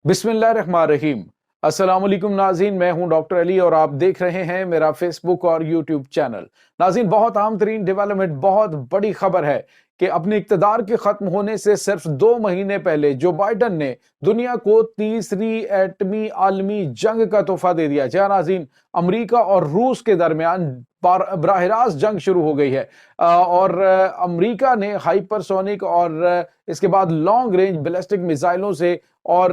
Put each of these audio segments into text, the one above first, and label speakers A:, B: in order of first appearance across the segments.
A: बिस्मिल्लाहिर्रहमानिर्रहीम। अस्सलाम वालेकुम नाज़रीन, मैं हूं डॉक्टर अली और आप देख रहे हैं मेरा फेसबुक और यूट्यूब चैनल। नाज़रीन, बहुत अहम तरीन डेवलपमेंट, बहुत बड़ी खबर है कि अपने इक़्तिदार के खत्म होने से सिर्फ 2 महीने पहले जो बाइडन ने दुनिया को तीसरी एटमी आलमी जंग का तोहफा दे दिया। जी हाँ नाज़रीन, अमरीका और रूस के दरमियान बराह रास्त जंग शुरू हो गई है और अमरीका ने हाइपरसोनिक और इसके बाद लॉन्ग रेंज बैलिस्टिक मिसाइलों से और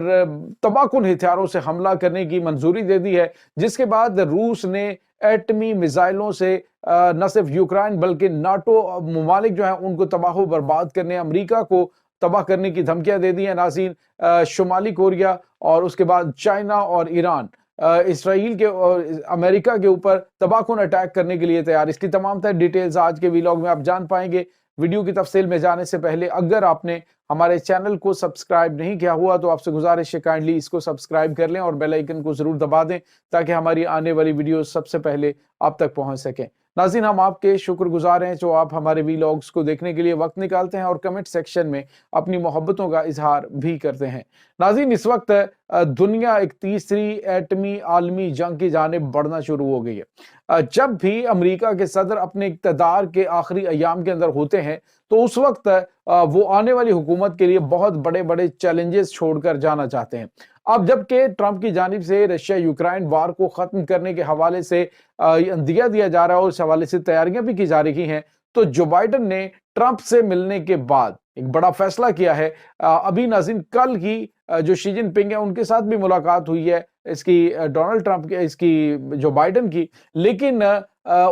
A: तबाहकुन हथियारों से हमला करने की मंजूरी दे दी है, जिसके बाद रूस ने एटमी मिसाइलों से न सिर्फ यूक्रेन बल्कि नाटो ममालिक जो हैं उनको तबाह बर्बाद करने, अमरीका को तबाह करने की धमकियां दे दी हैं नाज़रीन। शुमाली कोरिया और उसके बाद चाइना और ईरान इसराइल के और अमेरिका के ऊपर तबाहकुन अटैक करने के लिए तैयार। इसकी तमाम तर डिटेल्स आज के वीलॉग में आप जान पाएंगे। वीडियो की तफसील में जाने से पहले अगर आपने हमारे चैनल को सब्सक्राइब नहीं किया हुआ तो आपसे गुजारिश है काइंडली इसको सब्सक्राइब कर लें और बेल आइकन को जरूर दबा दें ताकि हमारी आने वाली वीडियो सबसे पहले आप तक पहुंच सकें। नाज़रीन, हम आपके शुक्रगुजार हैं जो आप हमारे वीलॉग्स को देखने के लिए वक्त निकालते हैं और कमेंट सेक्शन में अपनी मोहब्बतों का इजहार भी करते हैं। नाज़रीन, इस वक्त दुनिया एक तीसरी एटमी आलमी जंग की जानिब बढ़ना शुरू हो गई है। जब भी अमरीका के सदर अपने इक़्तिदार के आखिरी अयाम के अंदर होते हैं तो उस वक्त वो आने वाली हुकूमत के लिए बहुत बड़े बड़े चैलेंजेस छोड़कर जाना चाहते हैं। अब जबकि ट्रंप की जानिब से रशिया यूक्रेन वार को खत्म करने के हवाले से दिया जा रहा है और इस हवाले से तैयारियां भी की जा रही हैं, तो जो बाइडन ने ट्रंप से मिलने के बाद एक बड़ा फैसला किया है। अभी नाज़रीन कल ही जो शी जिनपिंग है उनके साथ भी मुलाकात हुई है इसकी डोनाल्ड ट्रंप के इसकी जो बाइडन की, लेकिन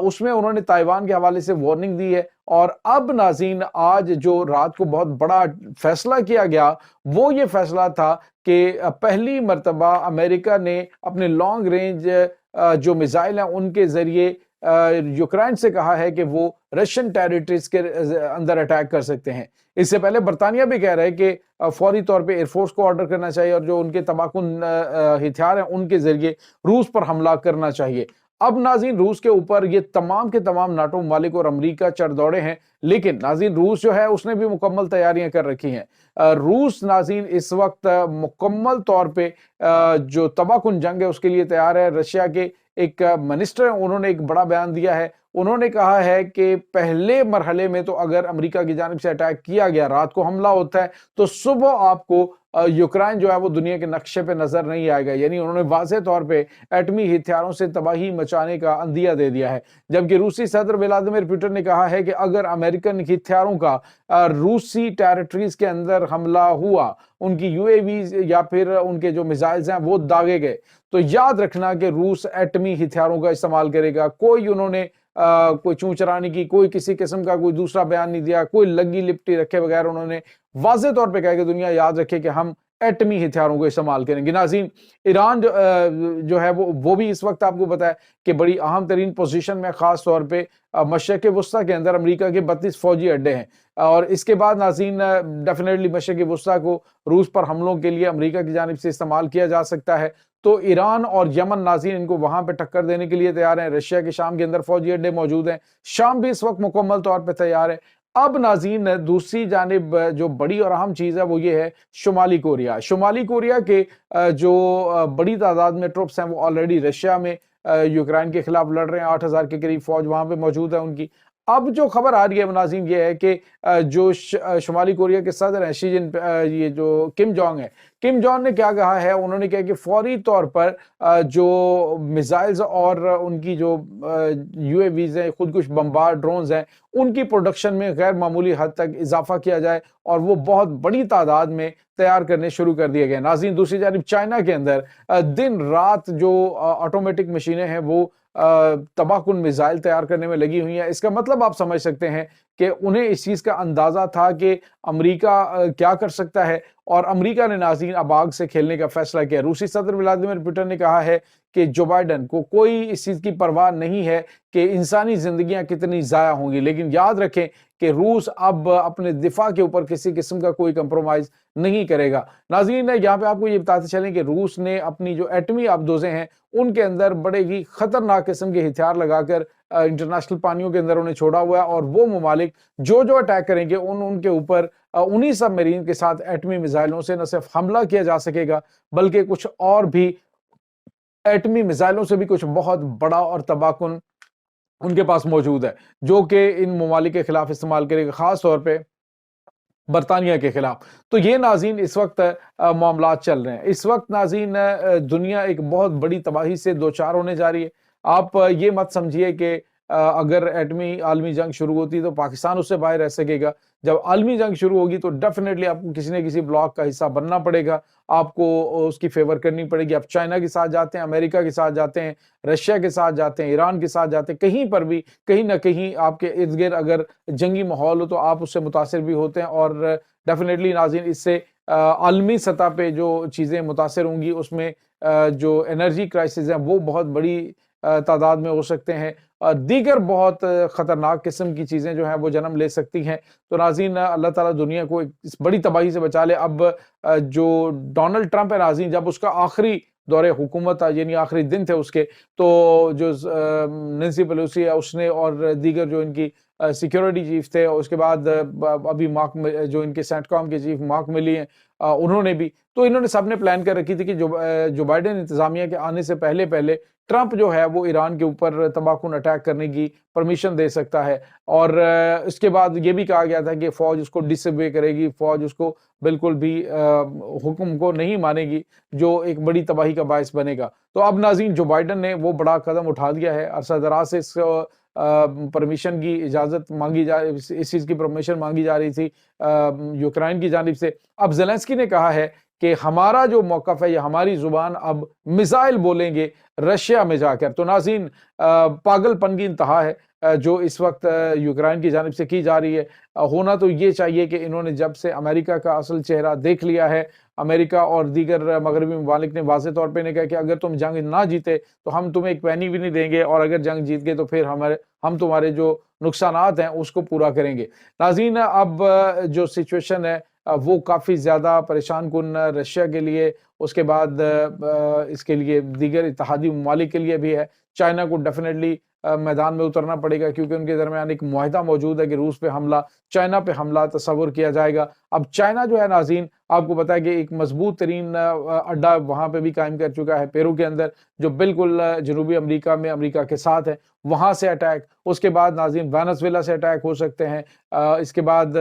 A: उसमें उन्होंने ताइवान के हवाले से वार्निंग दी है। और अब नाज़रीन आज जो रात को बहुत बड़ा फैसला किया गया वो ये फैसला था कि पहली मर्तबा अमेरिका ने अपने लॉन्ग रेंज जो मिसाइल हैं उनके जरिए यूक्रेन से कहा है कि वो रशियन टेरिटरीज के अंदर अटैक कर सकते हैं। इससे पहले बरतानिया भी कह रहा है कि फौरी तौर पे एयरफोर्स को ऑर्डर करना चाहिए और जो उनके तबाहकुन हथियार हैं उनके जरिए रूस पर हमला करना चाहिए। अब नाज़रीन रूस के ऊपर ये तमाम के तमाम नाटो मालिक और अमरीका चढ़ दौड़े हैं, लेकिन नाज़रीन रूस जो है उसने भी मुकम्मल तैयारियां कर रखी हैं। रूस नाज़रीन इस वक्त मुकम्मल तौर पे जो तबाहकुन जंग है उसके लिए तैयार है। रशिया के एक मिनिस्टर है, उन्होंने एक बड़ा बयान दिया है। उन्होंने कहा है कि पहले मरहले में तो अगर अमेरिका की जानिब से अटैक किया गया, रात को हमला होता है, तो सुबह आपको यूक्रेन जो है वो दुनिया के नक्शे पे नजर नहीं आएगा। यानी उन्होंने वाज़ेह तौर पे एटमी हथियारों से तबाही मचाने का अंदिया दे दिया है। जबकि रूसी सदर व्लादिमीर पुतिन ने कहा है कि अगर अमेरिकन हथियारों का रूसी टेरिटरीज के अंदर हमला हुआ, उनकी यूएवीज या फिर उनके जो मिसाइल्स हैं वो दागे गए, तो याद रखना कि रूस एटमी हथियारों का इस्तेमाल करेगा। कोई उन्होंने कोई चूं चराने की कोई किसी किस्म का कोई दूसरा बयान नहीं दिया, कोई लगी लिपटी रखे बगैर उन्होंने वाज़ेह तौर पे कहा कि दुनिया याद रखे कि हम एटमी हथियारों को इस्तेमाल करेंगे। नाज़रीन, ईरान जो है वो भी इस वक्त आपको पता है कि बड़ी अहम तरीन पोजीशन में, खास तौर पे मशरक़ वस्ता के अंदर अमेरिका के 32 फौजी अड्डे हैं और इसके बाद नाज़रीन डेफिनेटली मशरक़ वस्ता को रूस पर हमलों के लिए अमेरिका की जानिब से इस्तेमाल किया जा सकता है। तो ईरान और यमन नाज़रीन इनको वहां पे टक्कर देने के लिए तैयार हैं। रशिया के शाम के अंदर फौजी अड्डे मौजूद हैं, शाम भी इस वक्त मुकम्मल तौर पर तैयार है। अब नाज़रीन दूसरी जानिब जो बड़ी और अहम चीज़ है वो ये है शुमाली कोरिया। शुमाली कोरिया के जो बड़ी तादाद में ट्रुप्स हैं वो ऑलरेडी रशिया में यूक्रेन के खिलाफ लड़ रहे हैं। 8000 के करीब फौज वहां पे मौजूद है उनकी। अब जो खबर आ रही है नाज़रीन ये है कि जो शुमाली कोरिया के सदर हैं ये जो किम जोंग है, किम जोंग ने क्या कहा है, उन्होंने कहा कि फौरी तौर पर जो मिसाइल्स और उनकी जो यूएवीज हैं, खुदकुश बमबार ड्रोन्स हैं, उनकी प्रोडक्शन में गैर मामूली हद तक इजाफा किया जाए और वो बहुत बड़ी तादाद में तैयार करने शुरू कर दिए गए। नाज़रीन दूसरी जानिब चाइना के अंदर दिन रात जो ऑटोमेटिक मशीनें हैं वो तबाहकुन मिसाइल तैयार करने में लगी हुई हैं। इसका मतलब आप समझ सकते हैं कि उन्हें इस चीज़ का अंदाज़ा था कि अमेरिका क्या कर सकता है और अमेरिका ने नाज़रीन अब आग से खेलने का फैसला किया। रूसी सदर व्लादिमीर पुतिन ने कहा है कि जो बाइडन को कोई इस चीज़ की परवाह नहीं है कि इंसानी जिंदगियां कितनी ज़ाया होंगी, लेकिन याद रखें कि रूस अब अपने दिफा के ऊपर किसी किस्म का कोई कंप्रोमाइज नहीं करेगा। नाज़रीन यहाँ पे आपको ये बताते चलें कि रूस ने अपनी जो एटमी आबदोजें हैं उनके अंदर बड़े ही खतरनाक किस्म के हथियार लगाकर इंटरनेशनल पानियों के अंदर उन्हें छोड़ा हुआ है और वो ममालिक जो अटैक करेंगे उनके ऊपर انہی سب میرین کے ساتھ ایٹمی میزائلوں سے نہ صرف حملہ کیا جا سکے گا بلکہ کچھ اور بھی ایٹمی میزائلوں سے بھی کچھ بہت بڑا اور تباہ کن ان کے پاس موجود ہے جو کہ ان ممالک کے خلاف استعمال کرے گا، خاص طور پہ برطانیہ کے خلاف۔ تو یہ ناظرین اس وقت معاملات چل رہے ہیں۔ اس وقت ناظرین دنیا ایک بہت بڑی تباہی سے دوچار ہونے جا رہی ہے۔ آپ یہ مت سمجھیے کہ اگر ایٹمی عالمی جنگ شروع ہوتی تو پاکستان اس سے باہر رہ سکے گا۔ جب عالمی جنگ شروع ہوگی تو ڈیفینیٹلی آپ کو کسی نہ کسی بلاک کا حصہ بننا پڑے گا، آپ کو اس کی فیور کرنی پڑے گی۔ آپ چائنا کے ساتھ جاتے ہیں، امریکہ کے ساتھ جاتے ہیں، رشیا کے ساتھ جاتے ہیں، ایران کے ساتھ جاتے ہیں، کہیں پر بھی کہیں نہ کہیں آپ کے ارد گرد اگر جنگی ماحول ہو تو آپ اس سے متاثر بھی ہوتے ہیں، اور ڈیفینیٹلی ناظرین اس سے عالمی سطح پہ جو چیزیں متاثر ہوں گی اس میں جو انرجی کرائسس ہیں وہ بہت بڑی تعداد میں ہو سکتے ہیں، دیگر بہت خطرناک قسم کی چیزیں جو ہیں وہ جنم لے سکتی ہیں۔ تو ناظرین اللہ تعالیٰ دنیا کو اس بڑی تباہی سے بچا لے۔ اب جو ڈونلڈ ٹرمپ ہے ناظرین، جب اس کا آخری دور حکومت تھا، یعنی آخری دن تھے اس کے، تو جو نینسی پیلوسی ہے اس نے اور دیگر جو ان کی سیکیورٹی چیف تھے، اور اس کے بعد ابھی جو ان کے سینٹ کام کے چیف مارک ملی ہیں، انہوں نے بھی، تو انہوں نے سب نے پلان کر رکھی تھی کہ جو بائیڈن انتظامیہ کے آنے سے پہلے ٹرمپ جو ہے وہ ایران کے اوپر تباہ کن اٹیک کرنے کی پرمیشن دے سکتا ہے، اور اس کے بعد یہ بھی کہا گیا تھا کہ فوج اس کو ڈس اوبے کرے گی، فوج اس کو بالکل بھی حکم کو نہیں مانے گی، جو ایک بڑی تباہی کا باعث بنے گا۔ تو اب ناظرین جو بائیڈن نے وہ بڑا قدم اٹھا دیا ہے، عرصہ دراز سے اس پرمیشن کی اجازت مانگی اس چیز کی پرمیشن مانگی جا رہی تھی یوکرائن کی جانب سے۔ اب زیلنسکی نے کہا ہے کہ ہمارا جو موقف ہے یا ہماری زبان اب میزائل بولیں گے رشیا میں جا کر۔ تو ناظرین پاگل پن کی انتہا ہے جو اس وقت یوکرائن کی جانب سے کی جا رہی ہے۔ ہونا تو یہ چاہیے کہ انہوں نے جب سے امریکہ کا اصل چہرہ دیکھ لیا ہے، امریکہ اور دیگر مغربی ممالک نے واضح طور پہ نے کہا کہ اگر تم جنگ نہ جیتے تو ہم تمہیں ایک پینی بھی نہیں دیں گے، اور اگر جنگ جیت گئے تو پھر ہم تمہارے جو نقصانات ہیں اس کو پورا کریں گے۔ ناظرین اب جو سچویشن ہے وہ کافی زیادہ پریشان کن رشیا کے لیے، اس کے بعد اس کے لیے دیگر اتحادی ممالک کے لیے بھی ہے۔ چائنا کو ڈیفینیٹلی میدان میں اترنا پڑے گا، کیونکہ ان کے درمیان ایک معاہدہ موجود ہے کہ روس پہ حملہ، چائنا پہ حملہ تصور کیا جائے گا۔ اب چائنا جو ہے ناظرین آپ کو پتا ہے کہ ایک مضبوط ترین اڈا وہاں پہ بھی قائم کر چکا ہے پیرو کے اندر، جو بالکل جنوبی امریکہ میں امریکہ کے ساتھ ہے، وہاں سے اٹیک، اس کے بعد ناظرین وینزویلا سے اٹیک ہو سکتے ہیں، اس کے بعد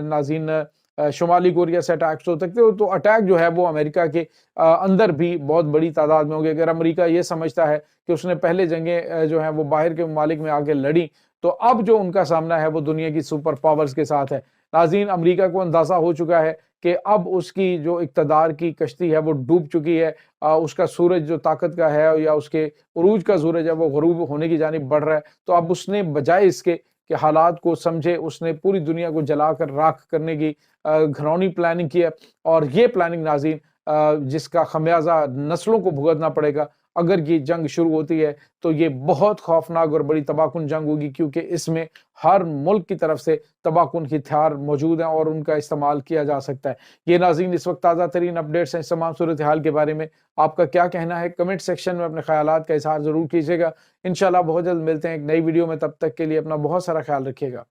A: ناظرین شمالی کوریا سے اٹیکس ہو سکتے ہو۔ تو اٹیک جو ہے وہ امریکہ کے اندر بھی بہت بڑی تعداد میں ہوں گے۔ اگر امریکہ یہ سمجھتا ہے کہ اس نے پہلے جنگیں جو ہیں وہ باہر کے ممالک میں آگے لڑی، تو اب جو ان کا سامنا ہے وہ دنیا کی سپر پاورز کے ساتھ ہے۔ ناظرین امریکہ کو اندازہ ہو چکا ہے کہ اب اس کی جو اقتدار کی کشتی ہے وہ ڈوب چکی ہے، اس کا سورج جو طاقت کا ہے یا اس کے عروج کا سورج ہے وہ غروب ہونے کی جانب بڑھ رہا ہے۔ تو اب اس نے بجائے اس کے کہ حالات کو سمجھے، اس نے پوری دنیا کو جلا کر راکھ کرنے کی گھرونی پلاننگ کی ہے، اور یہ پلاننگ ناظرین جس کا خمیازہ نسلوں کو بھگتنا پڑے گا اگر یہ جنگ شروع ہوتی ہے، تو یہ بہت خوفناک اور بڑی تباہ کن جنگ ہوگی، کیونکہ اس میں ہر ملک کی طرف سے تباہ کن ہتھیار موجود ہیں اور ان کا استعمال کیا جا سکتا ہے۔ یہ ناظرین اس وقت تازہ ترین اپڈیٹس ہیں اس تمام صورتحال کے بارے میں۔ آپ کا کیا کہنا ہے؟ کمنٹ سیکشن میں اپنے خیالات کا اظہار ضرور کیجیے گا۔ انشاءاللہ بہت جلد ملتے ہیں ایک نئی ویڈیو میں، تب تک کے لیے اپنا بہت سارا خیال رکھیے گا۔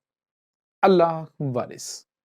A: اللہ حافظ۔